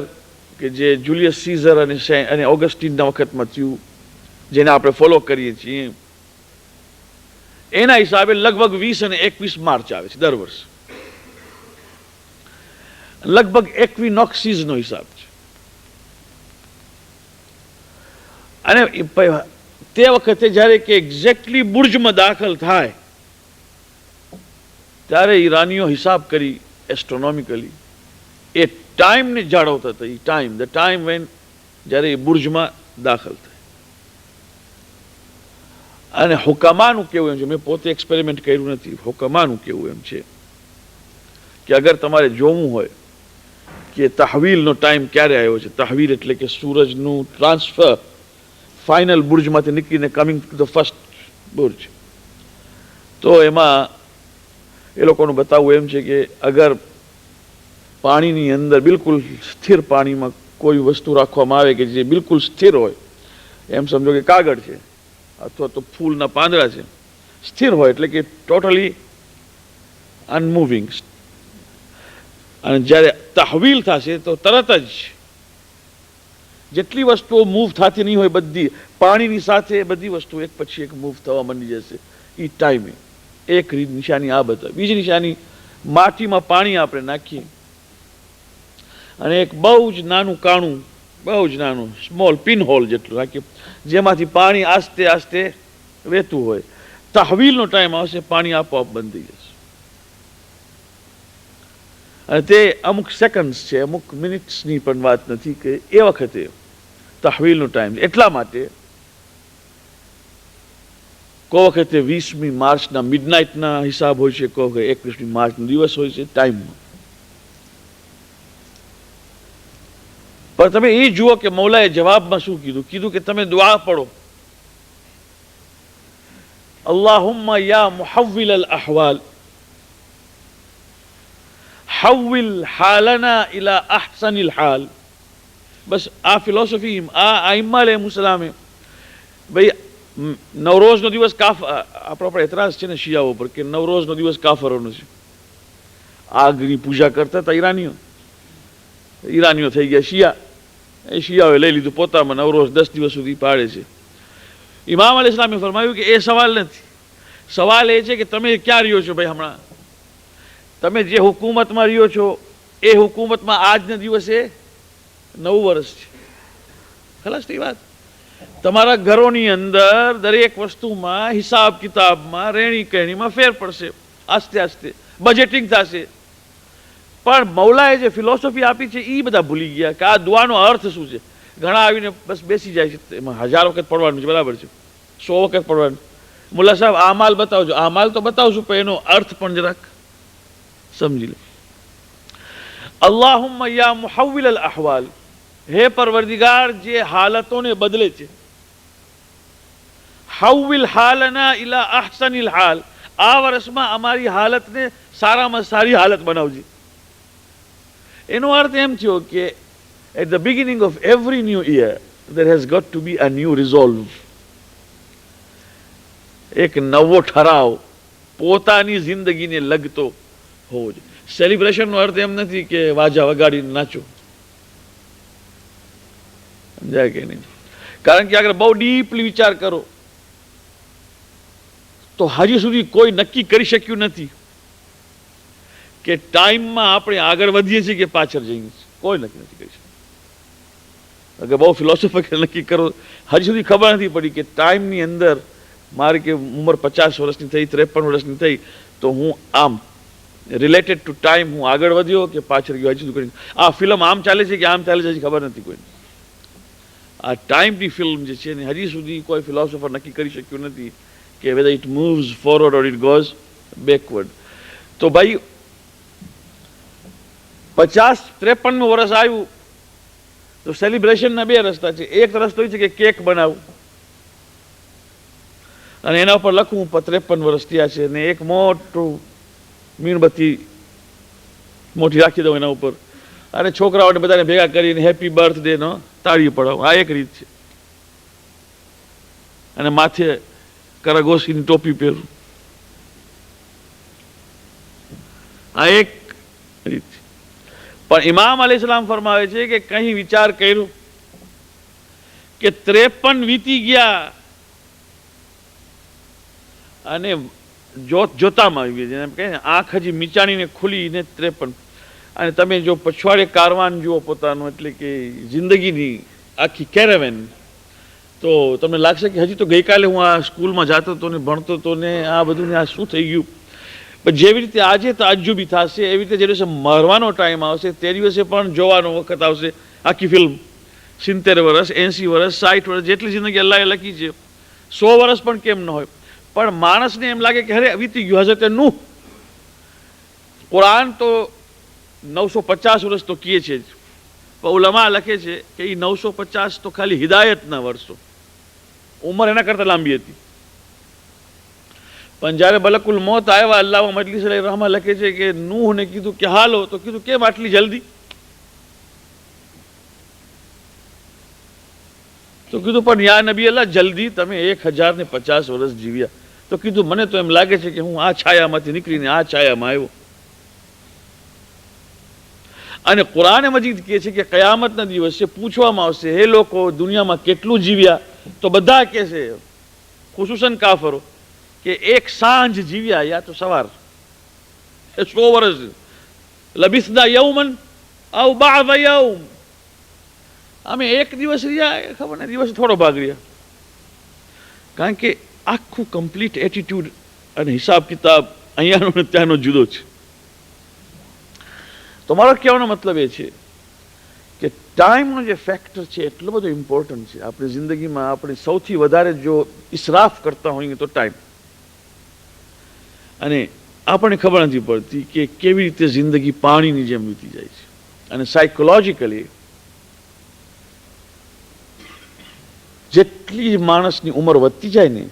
[SPEAKER 1] કે જે જુલિયસ સીઝર અને ઓગસ્ટિનના વખતમાં થયું, જેને આપણે ફોલો કરીએ છીએ, એના હિસાબે લગભગ 20 અને 21 માર્ચ આવે છે દર વર્ષ. લગભગ ઇક્વિનોક્સિસનો હિસાબ છે. અને તે વખતે જ્યારે કે એક્ઝેક્ટલી બુર્જમાં દાખલ થાય ત્યારે ઈરાનીઓ હિસાબ કરી એસ્ટ્રોનોમિકલી એ ટાઈમને જાળવતા હતા. એ ટાઈમ, ધ ટાઈમ વેન જ્યારે એ બુર્જમાં દાખલ થાય. અને હુકામાનું કેવું એમ છે, મેં પોતે એક્સપેરિમેન્ટ કર્યું નથી, હુકામાનું કેવું એમ છે કે અગર તમારે જોવું હોય કે તહવીલનો ટાઈમ ક્યારે આવ્યો છે, તહવીલ એટલે કે સૂરજનું ટ્રાન્સફર ફાઇનલ બુર્જમાંથી નીકળીને coming to the first Burj. તો એમાં એ લોકોનું બતાવવું એમ છે કે અગર પાણીની અંદર બિલકુલ સ્થિર પાણીમાં કોઈ વસ્તુ રાખવામાં આવે કે જે બિલકુલ સ્થિર હોય, એમ સમજો કે કાગળ છે અથવા તો ફૂલના પાંદડા છે, સ્થિર હોય એટલે કે ટોટલી અનમૂવિંગ, અને જ્યારે તહવીલ થશે તો તરત જ જેટલી વસ્તુઓ મૂવ થતી નહીં હોય બધી પાણીની સાથે બધી વસ્તુ એક પછી એક મૂવ થવા માંડી જશે. એ ટાઈમે એક નિશાની આ બતાવે. બીજી નિશાની, માટીમાં પાણી આપણે નાખીએ અને એક બહુ જ નાનું કાણું, બહુ જ નાનું સ્મોલ પિન હોલ જેટલું રાખીએ, જેમાંથી પાણી આસ્તે આસ્તે વહેતું હોય. તહવીલનો ટાઈમ આવશે, પાણી આપોઆપ બંધ થઈ જશે. અને તે અમુક સેકન્ડ્સ છે, અમુક મિનિટ્સની પણ વાત નથી કે એ વખતે તહવીલનો ટાઈમ. એટલા માટે કોઈ વખતે 20મી માર્ચના મિડનાઇટના હિસાબ હોય છે, કોઈ વખતે 21મી માર્ચનો દિવસ હોય છે ટાઈમમાં. પણ તમે એ જુઓ કે મૌલાએ જવાબમાં શું કીધું. કીધું કે તમે દુઆ પડો, અલ્લાહુમ્મા યા મુહવ્વિલ અલ અહવાલ હવ્વિલ હાલના ઇલા અહસનિલ હાલ. બસ આ ફિલોસોફી આ આઈમ્મા અલૈહિસ્સલામે. ભાઈ નવરોઝનો દિવસ આપણો પણ એતરાઝ છે ને શિયાઓ પર કે નવરોઝનો દિવસ કાફરોનો છે. આગની પૂજા કરતા હતા ઈરાનીઓ થઈ ગયા શિયા. એ શિયાઓએ લઈ લીધું પોતામાં, નવરોઝ 10 દિવસ સુધી પાડે છે. ઇમામ અલૈહિસ્સલામે ફરમાવ્યું કે એ સવાલ નથી. સવાલ એ છે કે તમે ક્યાં રહ્યો છો ભાઈ હમણાં? તમે જે હુકુમતમાં રહ્યો છો એ હુકુમતમાં આજના દિવસે 9 વર્ષ છે. ખલાસ થઈ વાત. તમારા ઘરોની અંદર દરેક વસ્તુમાં હિસાબ કિતાબમાં રહેણી કહેણીમાં ફેર પડશે, આસ્તે આસ્તે બજેટિંગ થશે. પણ મૌલાએ જે ફિલોસોફી આપી છે એ બધા ભૂલી ગયા કે આ દુઆનો અર્થ શું છે. ઘણા આવીને બસ બેસી જાય છે, એમાં 1000 વખત પડવાનું છે, બરાબર છે, 100 વખત પડવાનું. મુલ્લા સાહેબ આ માલ બતાવજો. આ માલ તો બતાવશું, પણ એનો અર્થ પણ જરાક સમજી લો. અલ્લાહુમ્મા યા મુહવ્વિલ અલ અહવાલ, હે પરવરદિગાર જે હાલતોને બદલે છે, હવ્વિલ હાલના ઇલા અહસનિલ હાલ, આ વર્ષમાં અમારી હાલતને સારામાં સારી હાલત બનાવજે. એનો અર્થ એમ થયો કે at the beginning of every new year there has got to be a new resolve. એક નવો ઠરાવ પોતાની જિંદગીને લગતો હોવો જોઈએ. સેલિબ્રેશનનો અર્થ એમ નથી કે વાજા વગાડીને નાચો, સમજાય કે નહીં? કારણ કે અગર બહુ ડીપલી વિચાર કરો તો હજી સુધી કોઈ નક્કી કરી શક્યું નથી કે ટાઈમમાં આપણે આગળ વધીએ છીએ કે પાછળ જઈએ છીએ. કોઈ નક્કી નથી કરી શક્યું. અગર બહુ ફિલોસોફર નક્કી કરો, હજી સુધી ખબર નથી પડી કે ટાઈમની અંદર મારી કે ઉંમર 50 વર્ષની થઈ, 53 વર્ષની થઈ, તો હું આમ રિલેટેડ ટુ ટાઈમ હું આગળ વધ્યો કે પાછળ ગયો, હજી સુધી આ ફિલ્મ આમ ચાલે છે કે આમ ચાલે છે હજી ખબર નથી કોઈને. આ ટાઈમની ફિલ્મ જે છે ને હજી સુધી કોઈ ફિલોસોફર નક્કી કરી શક્યું નથી કે whether it moves forward or it goes backward. તો ભાઈ 53નું વર્ષ આવ્યું તો સેલિબ્રેશનના 2 રસ્તા છે. એક રસ્તો એ છે કે કેક બનાવું અને એના ઉપર લખવું 53 વર્ષ થયા છે, ને એક મોટું મીણબત્તી મોટી રાખી દઉં એના ઉપર અને છોકરાઓને બધાને ભેગા કરીને હેપી બર્થડે નો તાળી પડાવું. આ એક રીત છે. અને માથે કરાગોસીની ટોપી પહેરું, આ એક રીત છે. પણ ઇમામ અલૈહિસ્સલામ ફરમાવે છે કે કहीं વિચાર કર્યું કે 53 વીતી ગયા અને જોતામાં આવી ગઈ, એમ કહે ને આંખ હજી મીચાણીને ખુલીને 53, અને તમે જો પછવાડે કારવાન જુઓ પોતાનું, એટલે કે જિંદગીની આખી કેરેવેન, તો તમને લાગશે કે હજી તો ગઈકાલે હું આ સ્કૂલમાં જતો હતો ને ભણતો હતો ને આ બધું ને આ શું થઈ ગયું. પણ જેવી રીતે આજે તાજ્જુબી થશે એવી રીતે જે દિવસે મરવાનો ટાઈમ આવશે તે દિવસે પણ જોવાનો વખત આવશે આખી ફિલ્મ. 70 વર્ષ, 80 વર્ષ, 60 વર્ષ, જેટલી જિંદગી અલ્લાહે લખી છે, 100 વર્ષ પણ કેમ ન હોય. પણ માણસને એમ લાગે કે અરે વીતી ગયું. હજરત નૂહ, કુરાન તો 950 વર્ષ તો કહે છે જ, પણ ઉલમા લખે છે કે એ 950 તો ખાલી હિદાયતના વર્ષો, ઉંમર એના કરતાં લાંબી હતી. પણ જ્યારે બલકુલ મોત આવ્યા, અલ્લાહ મજલિસ રહમા લખે છે કે નૂહને કીધું કે હાલો, તો કીધું કેમ આટલી જલ્દી? તો કીધું પણ યા નબી અલ્લાહ, જલ્દી તમે 1050 વર્ષ જીવ્યા. તો કીધું મને તો એમ લાગે છે કે હું આ છાયામાંથી નીકળીને આ છાયામાં આવ્યો. અને કુરાન મજીદ કહે છે કે કયામતના દિવસે પૂછવામાં આવશે, હે લોકો દુનિયામાં કેટલું જીવ્યા? તો બધા કહેશે, ખુસુસન કાફરો, કે એક સાંજ જીવ્યા યા તો સવાર, 100 વર્ષ. લબિસના યૌમન આવ બાદ યૌમ, અમે એક દિવસ રહ્યા, ખબર ને દિવસ થોડો ભાગ રહ્યા. કારણ કે આખું કમ્પ્લીટ એટીટ્યુડ અને હિસાબ કિતાબ અહીંયાનો ને ત્યાંનો જુદો છે. તો મારો કહેવાનો મતલબ એ છે કે ટાઈમનો જે ફેક્ટર છે એટલો બધો ઇમ્પોર્ટન્ટ છે આપણી જિંદગીમાં. આપણે સૌથી વધારે જો ઇસરાફ કરતા હોઈએ તો ટાઈમ. અને આપણને ખબર નથી પડતી કે કેવી રીતે જિંદગી પાણીની જેમ વીતી જાય છે. અને સાયકોલોજીકલી જેટલી માણસની ઉંમર વધતી જાય ને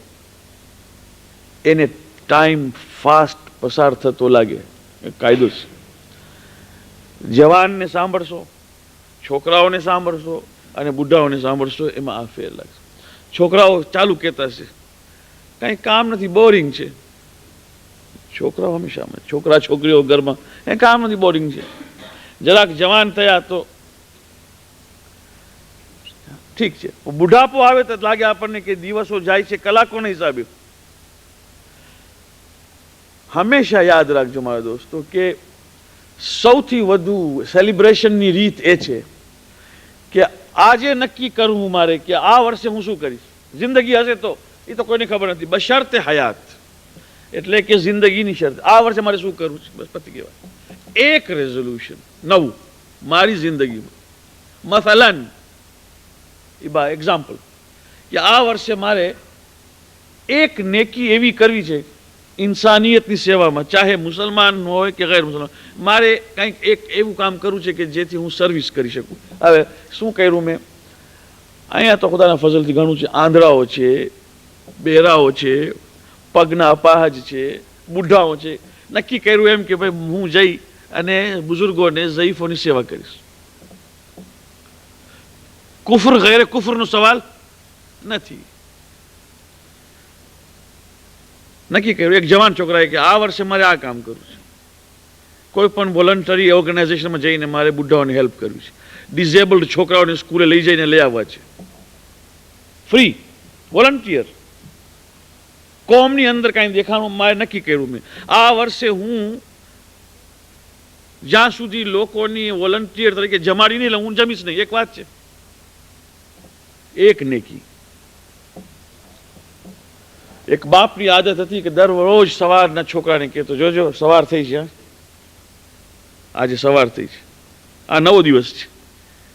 [SPEAKER 1] એને ટાઈમ ફાસ્ટ પસાર થતો લાગે. એક કાયદો છે. જવાનને સાંભળશો, છોકરાઓને સાંભળશો અને બુઢાઓને સાંભળશો, એમાં આ ફેર લાગશે. છોકરાઓ ચાલુ કહેતા છે કંઈ કામ નથી, બોરિંગ છે. છોકરાઓ હંમેશા, છોકરા છોકરીઓ ઘરમાં એ કામ નથી, બોરિંગ છે. જરાક જવાન થયા તો ઠીક છે. બુઢાપો આવે તો લાગે આપણને કે દિવસો જાય છે કલાકોના હિસાબે. હંમેશા યાદ રાખજો મારા દોસ્તો કે સૌથી વધુ સેલિબ્રેશનની રીત એ છે કે આજે નક્કી કરવું મારે કે આ વર્ષે હું શું કરીશ. જિંદગી હશે તો એ તો કોઈને ખબર નથી. બશર્તે હયાત, એટલે કે જિંદગીની શરત. આ વર્ષે મારે શું કરવું છે, બસ પતી કહેવાય. એક રેઝોલ્યુશન નવું મારી જિંદગીમાં. મસલન એક્ઝામ્પલ કે આ વર્ષે મારે એક નેકી એવી કરવી છે ઇન્સાનિયતની સેવામાં, ચાહે મુસલમાન હોય કે ગેર મુસલમાન. મારે કંઈક એક એવું કામ કરવું છે કે જેથી હું સર્વિસ કરી શકું. હવે શું કર્યું મેં? અહીંયા તો ખુદાના ફઝલથી ઘણું છે. આંધળાઓ છે, બહેરાઓ છે, પગના અપાહજ છે, બુઢાઓ છે. નક્કી કર્યું એમ કે ભાઈ હું જઈ અને બુઝુર્ગોને, ઝઈફોની સેવા કરીશ. કુફર ગેર કુફરનો સવાલ નથી. નક્કી કર્યું એક જવાન છોકરાએ કે આ વર્ષે મારે આ કામ કરવું છે. કોઈ પણ વોલન્ટરી ઓર્ગેનાઇઝેશનમાં જઈને મારે બુઢાઓને હેલ્પ કરવી છે. ડિઝેબલ્ડ છોકરાઓને સ્કૂલે લઈ જઈને લઈ આવવા છે, ફ્રી વોલન્ટિયર. કોમની અંદર કાંઈ દેખાણું મારે નક્કી કર્યું મેં. આ વર્ષે હું જ્યાં સુધી લોકોની વોલન્ટિયર તરીકે જમાડી નહીં લઉં, હું જમીશ નહીં. એક વાત છે, એક નેકી. એક બાપની આદત હતી કે દરરોજ સવારના છોકરાને કહેતો, જોજો સવાર થઈ છે, આજે સવાર થઈ છે, આ નવો દિવસ છે.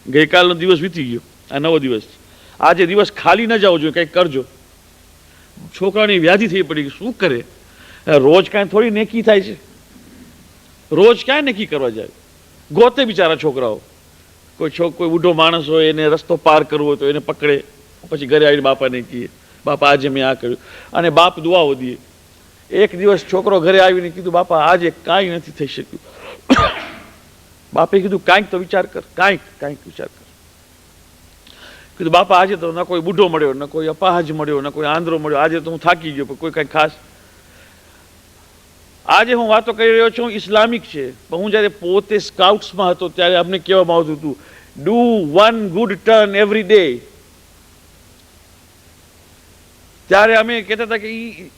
[SPEAKER 1] ગઈકાલનો દિવસ વીતી ગયો, આ નવો દિવસ છે. આજે દિવસ ખાલી ન જાવો જોઈએ, કંઈક કરજો. છોકરાની વ્યાધિ થઈ પડી, શું કરે? રોજ કાંઈ થોડી નેકી થાય છે? રોજ ક્યાં નેકી કરવા જાય? ગોતે બિચારા છોકરાઓ. કોઈ બુઢો માણસ હોય, એને રસ્તો પાર કરવો હોય તો એને પકડે, પછી ઘરે આવીને બાપાને કહે, બાપા આજે મેં આ કર્યું. અને બાપ દુઆઓ દે. એક દિવસ છોકરો ઘરે આવીને કીધું, બાપા આજે કાંઈ નથી થઈ શક્યું. બાપે કીધું કાંઈક તો વિચાર કર, કાંઈક વિચાર કર. કીધું બાપા આજે તો ન કોઈ બુઢો મળ્યો, ન કોઈ અપાહજ મળ્યો, ન કોઈ આંધળો મળ્યો. આજે તો હું થાકી ગયો, પણ કોઈ કાંઈ ખાસ. આજે હું વાતો કરી રહ્યો છું ઇસ્લામિક છે, પણ હું જ્યારે પોતે સ્કાઉટ્સમાં હતો ત્યારે અમને કહેવામાં આવતું હતું, do one good turn every day. ત્યારે અમે કહેતા હતા કે એ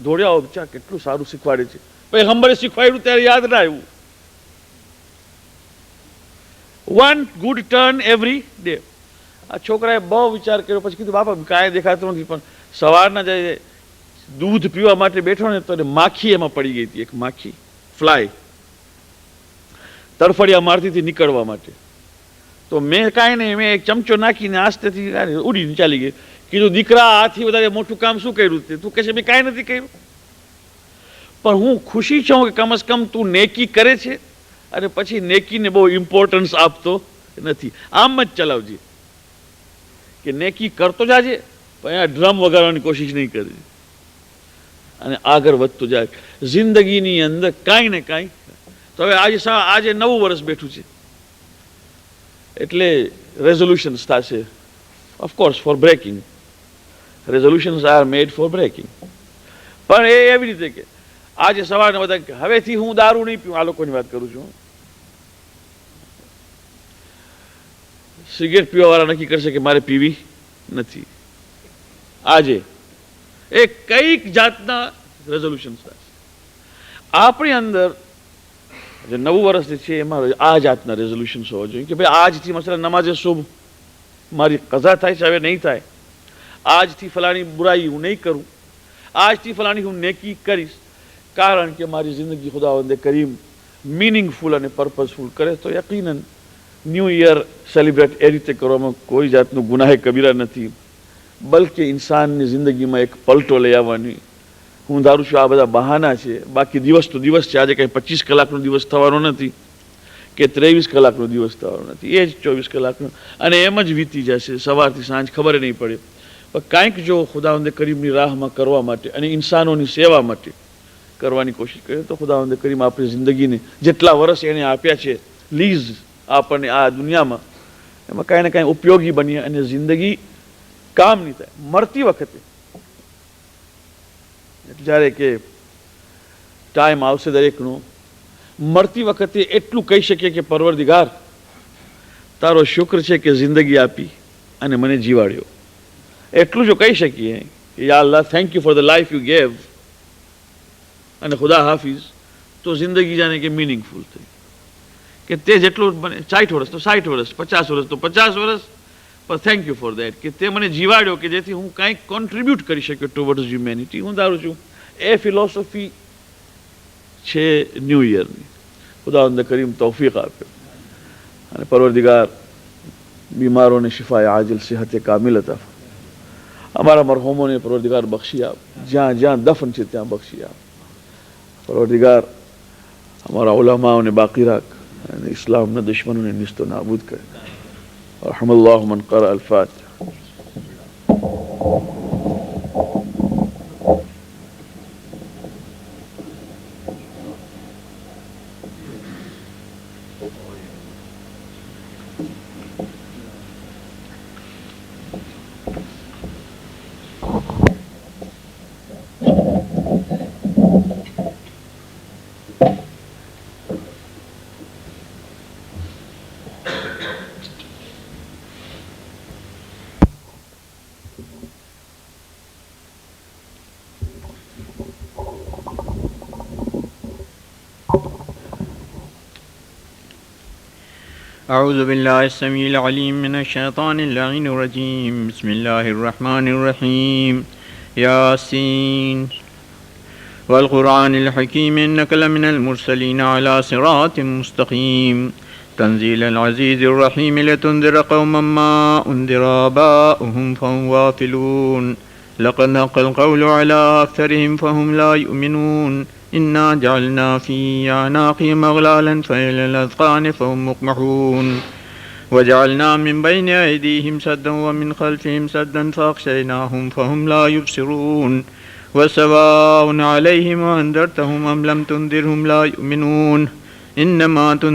[SPEAKER 1] દોડ્યા બચ્ચા કેટલું સારું શીખવાડે છે. પછી હંબરે શીખવાડ્યું ત્યારે યાદ ના આવ્યું. One good turn every day. આ છોકરાએ બહુ વિચાર કર્યો. પછી કીધું બાપા કાંઈ દેખાતું નથી, પણ સવારના જાય દૂધ પીવા માટે બેઠો ને તો માખી એમાં પડી ગઈ હતી. એક માખી, ફ્લાય, તરફડિયા મારતી હતી નીકળવા માટે. તો મેં કાંઈ નહીં, મેં એક ચમચો નાખીને આસ્તેથી ઉડીને ચાલી ગઈ. કીધું દીકરા આથી વધારે મોટું કામ શું કર્યું? તું કહેશે મેં કાંઈ નથી કર્યું. પણ હું ખુશી છું કે કમસે કમ તું નેકી કરે છે અને પછી નેકીને બહુ ઇમ્પોર્ટન્સ આપતો નથી. આમ જ ચલાવજે કે નેકી કરતો જાજે પણ અહીંયા ડ્રમ વગાડવાની કોશિશ નહીં કરી અને આગળ વધતું જાય જિંદગીની અંદર કાંઈ ને કાંઈ. તો હવે આજે નવું વર્ષ બેઠું છે એટલે રેઝોલ્યુશન્સ થશે. Of course for breaking, resolutions are made for breaking. પણ એ એવી રીતે કે આજે સવારના બધા હવેથી હું દારૂ નહીં પીવું, આ લોકોની વાત કરું છું. સિગરેટ પીવાવાળા નક્કી કરશે કે મારે પીવી નથી. આજે એ કઈક જાતના રેઝોલ્યુશન્સ થશે આપણી અંદર. જે નવું વર્ષ છે એમાં આ જાતના રેઝોલ્યુશન્સ હોવા જોઈએ કે ભાઈ આજથી મસલા નમાઝે શુભ મારી કઝા થાય છે, હવે નહીં થાય. આજથી ફલાણી બુરાઈ હું નહીં કરું, આજથી ફલાણી હું નેકી કરીશ, કારણ કે મારી જિંદગી ખુદાવંદે કરીમ મિનિંગફુલ અને પર્પઝફુલ કરે તો યકીનન ન્યૂ યર સેલિબ્રેટ એ રીતે કરવામાં કોઈ જાતનું ગુનાહે કબીરા નથી, બલકે ઇન્સાનની જિંદગીમાં એક પલટો લઈ આવવાની. હું ધારું છું આ બધા બહાના છે, બાકી દિવસ તો દિવસ છે. આજે કંઈ 25 કલાકનો દિવસ થવાનો નથી કે 23 કલાકનો દિવસ થવાનો નથી, એ જ 24 કલાકનો, અને એમ જ વીતી જશે સવારથી સાંજ, ખબર નહીં પડે. પણ કાંઈક જો ખુદાવંદે કરીમની રાહમાં કરવા માટે અને ઇન્સાનોની સેવા માટે કરવાની કોશિશ કરીએ તો ખુદાવંદે કરીમ આપણી જિંદગીને જેટલા વર્ષ એણે આપ્યા છે લીઝ આપણને આ દુનિયામાં, એમાં કાંઈ ને કાંઈ ઉપયોગી બનીએ અને જિંદગી કામની થાય. મરતી વખતે જ્યારે કે ટાઈમ આવશે દરેકનો, મરતી વખતે એટલું કહી શકીએ કે પરવરદિગાર તારો શુક્ર છે કે જિંદગી આપી અને મને જીવાડ્યો. એટલું જો કહી શકીએ કે યા અલ્લાહ thank you for the life you gave, અને ખુદા હાફિઝ, તો જિંદગી જાણે કે મિનિંગફુલ થઈ. કે તે જેટલું બને 60 વર્ષ તો 60 વર્ષ, 50 વર્ષ તો 50 વર્ષ, પણ થેન્ક યુ ફોર દેટ કે તે મને જીવાડ્યો કે જેથી હું કાંઈક કોન્ટ્રીબ્યુટ કરી શક્યો ટુવર્ડ્સ હ્યુમેનિટી. હું ધારું છું એ ફિલોસોફી છે ન્યૂ યરની. ખુદાવંદ કરીમ તૌફીક આપ્યો અને પરવરદિગાર બીમારોને શિફાએ આજલ સેહત કામિલ અતા. અમારા મરહૂમોને પરવરદિગાર બક્ષી આપ, જ્યાં જ્યાં દફન છે ત્યાં બક્ષી આપ. પરવરદિગાર અમારા ઉલમાઓને બાકી રાખ અને ઇસ્લામના દુશ્મનોને નિસ્તો નાબૂદ કરે. رحم الله من قرأ الفاتحة.
[SPEAKER 2] أعوذ بالله السميع العليم من الشيطان اللعين الرجيم. بسم الله الرحمن الرحيم. ياسين والقرآن الحكيم إنك لمن المرسلين على صراط مستقيم. تنزيل العزيز الرحيم لتنذر قوما ما أنذر آباؤهم فهم غافلون. لقد حق القول على أكثرهم فهم لا يؤمنون. إنا جعلنا في أعناقهم أغلالا فإلى الأذقان فهم مقمحون. وجعلنا من بين أيديهم سدا ومن خلفهم سدا فأغشيناهم فهم لا يبصرون. وسواء عليهم أنذرتهم أم لم تنذرهم لا يؤمنون. إنما